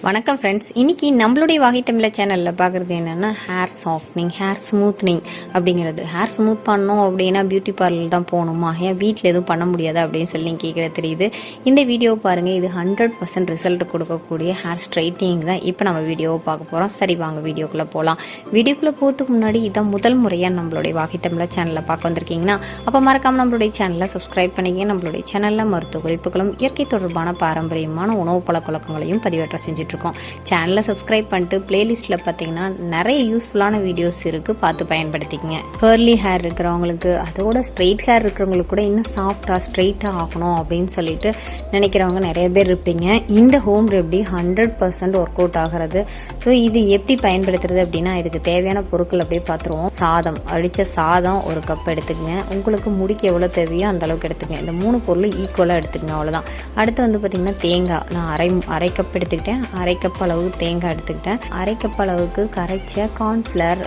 வணக்கம் ஃப்ரெண்ட்ஸ். இன்றைக்கி நம்மளுடைய வாகை தமிழா சேனலில் பார்க்குறது என்னென்னா ஹேர் சாஃப்ட்னிங், ஹேர் ஸ்மூத்னிங் அப்படிங்கிறது. ஹேர் ஸ்மூத் பண்ணோம் அப்படின்னா பியூட்டி பார்லர் தான் போகணுமா, ஏன் வீட்டில் எதுவும் பண்ண முடியாது அப்படின்னு சொல்லி நீங்கள் கேட்குறது தெரியுது. இந்த வீடியோவை பாருங்கள், இது 100% ரிசல்ட் கொடுக்கக்கூடிய ஹேர் ஸ்ட்ரைட்னிங் தான் இப்போ நம்ம வீடியோவை பார்க்க போகிறோம். சரி, வாங்க வீடியோக்குள்ளே போகலாம். வீடியோக்குள்ளே போகிறதுக்கு முன்னாடி இதான் முதல் முறையாக நம்மளுடைய வாகை தமிழா சேனலில் பார்க்க வந்திருக்கீங்கன்னா அப்போ மறக்காமல் நம்மளுடைய சேனலை சப்ஸ்கிரைப் பண்ணிங்க. நம்மளுடைய சேனலில் மருத்துவ குறிப்புகளும் இயற்கை தொடர்பான பாரம்பரியமான உணவு பழக்கவழக்கங்களையும் பதிவேற்ற செஞ்சுட்டு சேனலை சப்ஸ்கிரைப் பண்ணிட்டு பிளேலிஸ்ட்டில் பார்த்தீங்கன்னா நிறைய யூஸ்ஃபுல்லான வீடியோஸ் இருக்குது, பார்த்து பயன்படுத்திக்கங்க. கர்லி ஹேர் இருக்கிறவங்களுக்கு, அதோட ஸ்ட்ரெயிட் ஹேர் இருக்கிறவங்களுக்கு கூட இன்னும் சாஃப்டாக ஸ்ட்ரெயிட்டாக ஆகணும் அப்படின்னு சொல்லிட்டு நினைக்கிறவங்க நிறைய பேர் இருப்பீங்க. இந்த ஹோம் ரெமெடி 100% ஒர்க் அவுட் ஆகிறது. ஸோ இது எப்படி பயன்படுத்துறது அப்படின்னா, இதுக்கு தேவையான பொருட்கள் அப்படியே பார்த்துருவோம். சாதம், அடித்த சாதம் ஒரு கப் எடுத்துக்கங்க. உங்களுக்கு முடிக்கு எவ்வளோ தேவையோ அந்த அளவுக்கு எடுத்துக்கங்க. இந்த 3 பொருள் ஈக்குவலாக எடுத்துக்கங்க, அவ்வளோதான். அடுத்து வந்து பார்த்திங்கன்னா தேங்காய், நான் அரை கப் எடுத்துக்கிட்டேன். அரை கப் அளவு தேங்காய் எடுத்துக்கிட்டேன். அரை கப் அளவுக்கு கரைச்ச கார்ன்ஃப்ளவர்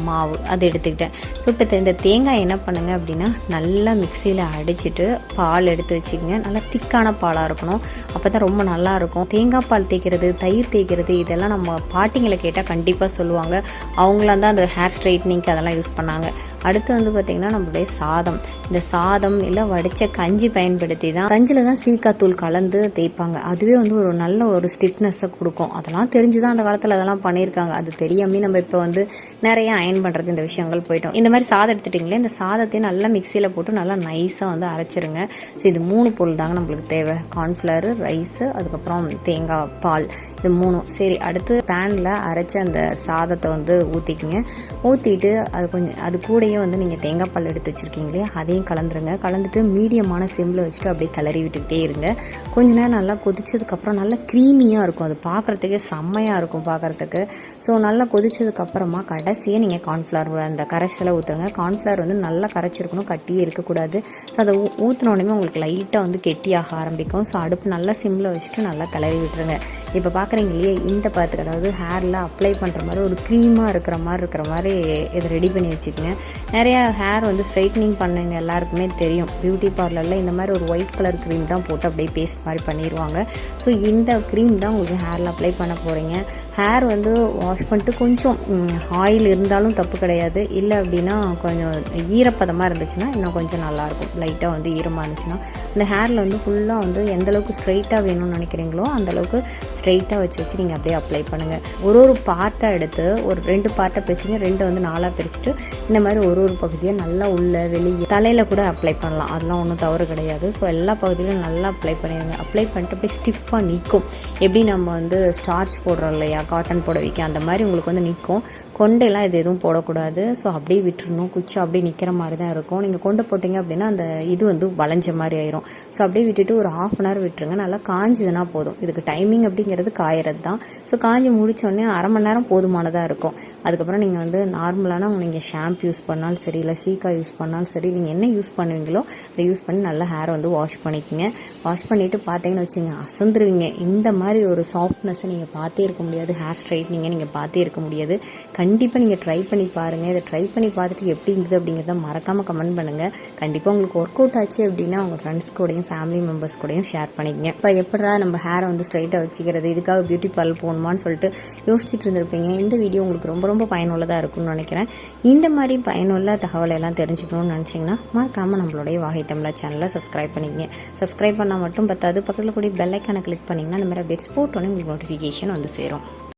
மாவு அது எடுத்துக்கிட்டேன். ஸோ இப்போ இந்த தேங்காய் என்ன பண்ணுங்க அப்படின்னா, நல்லா மிக்சியில் அடிச்சுட்டு பால் எடுத்து வச்சுக்கோங்க. நல்லா திக்கான பாலாக இருக்கணும், அப்போ தான் ரொம்ப நல்லாயிருக்கும். தேங்காய் பால் தேய்க்கிறது, தயிர் தேய்க்கிறது, இதெல்லாம் நம்ம பாட்டிங்களை கேட்டால் கண்டிப்பாக சொல்லுவாங்க. அவங்களாம் தான் அந்த ஹேர் ஸ்ட்ரைட்னிங்க்கு அதெல்லாம் யூஸ் பண்ணாங்க. அடுத்து வந்து பார்த்திங்கன்னா நம்மளுடைய சாதம். இந்த சாதம் இல்லை வடித்த கஞ்சி பயன்படுத்தி தான், கஞ்சியில் தான் சீக்காத்தூள் கலந்து தேய்ப்பாங்க. அதுவே வந்து ஒரு நல்ல ஒரு ஸ்டிஃப்னஸை கொடுக்கும். அதெல்லாம் தெரிஞ்சு தான் அந்த காலத்தில் அதெல்லாம் பண்ணியிருக்காங்க. அது தெரியாமல் நம்ம இப்போ வந்து நிறைய அயன் பண்ணுறது இந்த விஷயங்கள் போயிட்டோம். இந்த மாதிரி சாதம் எடுத்துட்டிங்களே, இந்த சாதத்தையும் நல்லா மிக்சியில் போட்டு நல்லா நைஸாக வந்து அரைச்சிருங்க. ஸோ இது 3 பொருள் தாங்க நம்மளுக்கு தேவை. கார்ன்ஃப்ளவர், ரைஸு, அதுக்கப்புறம் தேங்காய் பால், இது 3. சரி, அடுத்து பேனில் அரைச்ச அந்த சாதத்தை வந்து ஊற்றிக்கிங்க. ஊற்றிட்டு அது கூடயே வந்து நீங்கள் தேங்காய் பால் எடுத்து வச்சுருக்கீங்களே அதையும் கலந்துருங்க. கலந்துட்டு மீடியமான சிம்மில் வச்சுட்டு அப்படியே கிளறி விட்டுக்கிட்டே இருங்க. கொஞ்ச நேரம் நல்லா கொதிச்சதுக்கப்புறம் நல்லா க்ரீமியாக இருக்கும், அது பார்க்குறதுக்கே செம்மையாக இருக்கும் பார்க்குறதுக்கு. ஸோ நல்லா கொதிச்சதுக்கப்புறமா கடைசியாக நீங்கள் கார்ன்ஃப்ளவர் அந்த கரைசலை ஊற்றுங்க. கார்ன்ஃப்ளவர் வந்து நல்லா கரைச்சிருக்கணும், கட்டியே இருக்கக்கூடாது. ஸோ அதை ஊற்றினோடனே உங்களுக்கு லைட்டாக வந்து கெட்டியாக ஆரம்பிக்கும். ஸோ அடுப்பு நல்லா சிம்மில் வச்சுட்டு நல்லா கிளறி விட்டுருங்க. இப்போ பார்க்குறீங்க இல்லையா, இந்த பார்த்துக்கு, அதாவது ஹேரில் அப்ளை பண்ணுற மாதிரி ஒரு க்ரீமாக இருக்கிற மாதிரி இதை ரெடி பண்ணி வச்சுக்கோங்க. நிறையா ஹேர் வந்து ஸ்ட்ரைட்னிங் பண்ணுங்க எல்லாருக்குமே தெரியும், பியூட்டி பார்லரில் இந்த மாதிரி ஒரு ஒயிட் கலர் க்ரீம் தான் போட்டு அப்படியே பேஸ்ட் மாதிரி பண்ணிடுவாங்க. ஸோ இந்த க்ரீம் தான் உங்களுக்கு ஹேரில் அப்ளை பண்ண போகிறீங்க. ஹேர் வந்து வாஷ் பண்ணிட்டு கொஞ்சம் ஆயில் இருந்தாலும் தப்பு கிடையாது. இல்லை அப்படின்னா கொஞ்சம் ஈரப்பதமாக இருந்துச்சுன்னா இன்னும் கொஞ்சம் நல்லாயிருக்கும். லைட்டாக வந்து ஈரமாக இருந்துச்சுன்னா இந்த ஹேரில் வந்து ஃபுல்லாக வந்து எந்தளவுக்கு ஸ்ட்ரைட்டாக வேணும்னு நினைக்கிறீங்களோ அந்தளவுக்கு ஸ்ட்ரைட்டாக வச்சு நீங்கள் அப்படியே அப்ளை பண்ணுங்கள். ஒரு பார்ட்டாக எடுத்து ஒரு 2 பார்ட்டாக பிரிச்சுங்க. 2 வந்து 4ஆக பிரிச்சுட்டு இந்த மாதிரி ஒரு பகுதியை நல்லா உள்ள வெளியே தலையில் கூட அப்ளை பண்ணலாம், அதெல்லாம் ஒன்றும் தவறு கிடையாது. ஸோ எல்லா பகுதியிலும் நல்லா அப்ளை பண்ணிடுங்க. அப்ளை பண்ணிட்டு அப்படியே ஸ்டிஃபாக நிற்கும். எப்படி நம்ம வந்து ஸ்டார்ச் போடுறோம் இல்லையா, காட்டன் புடவைக்கு, அந்த மாதிரி உங்களுக்கு வந்து நிற்கும். கொண்டையெல்லாம் இது எதுவும் போடக்கூடாது. ஸோ அப்படியே விட்டுருணும். குச்சி அப்படியே நிற்கிற மாதிரி தான் இருக்கும். நீங்கள் கொண்டை போட்டிங்க அப்படின்னா அந்த இது வந்து வளைஞ்ச மாதிரி ஆயிரும். ஸோ அப்படியே விட்டுட்டு ஒரு 1/2 hour விட்டுருங்க. நல்லா காஞ்சிதுன்னா போதும். இதுக்கு டைமிங் அப்படிங்கிறது காயறது தான். ஸோ காஞ்சி முடிச்சோடனே 1/2 மணி நேரம் போதுமானதாக இருக்கும். அதுக்கப்புறம் நீங்கள் வந்து நார்மலான நீங்கள் ஷாம்பு யூஸ் பண்ணாலும் சரி, இல்லை சீக்கா யூஸ் பண்ணாலும் சரி, நீங்கள் என்ன யூஸ் பண்ணுவீங்களோ அதை யூஸ் பண்ணி நல்லா ஹேரை வந்து வாஷ் பண்ணிக்கோங்க. வாஷ் பண்ணிவிட்டு பார்த்தீங்கன்னு வச்சுங்க, அசந்துருவீங்க. இந்த மாதிரி ஒரு சாஃப்ட்னஸை நீங்கள் பார்த்தே இருக்க முடியாது. ஹேர் ஸ்ட்ரைட்னிங்கை நீங்கள் பார்த்தே இருக்க முடியாது. கண்டிப்பாக நீங்கள் ட்ரை பண்ணி பாருங்கள். இதை ட்ரை பண்ணி பார்த்துட்டு எப்படி இருந்தது அப்படிங்கிறத மறக்காமல் கமெண்ட் பண்ணுங்கள். கண்டிப்பாக உங்களுக்கு ஒர்க் அவுட் ஆச்சு அப்படின்னா உங்கள் ஃப்ரெண்ட்ஸ் கூடயும் ஃபேமிலி மெம்பர்ஸ் கூடயும் ஷேர் பண்ணிக்கங்க. இப்போ எப்படா நம்ம ஹேரை வந்து ஸ்ட்ரைட்டாக வச்சுக்கிறது, இதுக்காக பியூட்டி பார்லர் போகணுமான்னு சொல்லிட்டு யோசிச்சுட்டு இருந்திருப்பீங்க. இந்த வீடியோ உங்களுக்கு ரொம்ப ரொம்ப பயனுள்ளதாக இருக்கும்னு நினைக்கிறேன். இந்த மாதிரி பயனுள்ள தகவலை எல்லாம் தெரிஞ்சுக்கணும்னு நினச்சிங்கன்னா மறக்காமல் நம்மளுடைய வாகை தமிழா சேனலை சப்ஸ்கிரைப் பண்ணிக்கங்க. சப்ஸ்கிரைப் பண்ணால் மட்டும் பத்தாது, பக்கத்தில் கூடிய பெல் ஐக்கானை கிளிக் பண்ணிங்கன்னா அந்த மாதிரி அப்டேட்ஸ் போட்டோன்னே உங்களுக்கு நோட்டிஃபிகேஷன் வந்து சேரும்.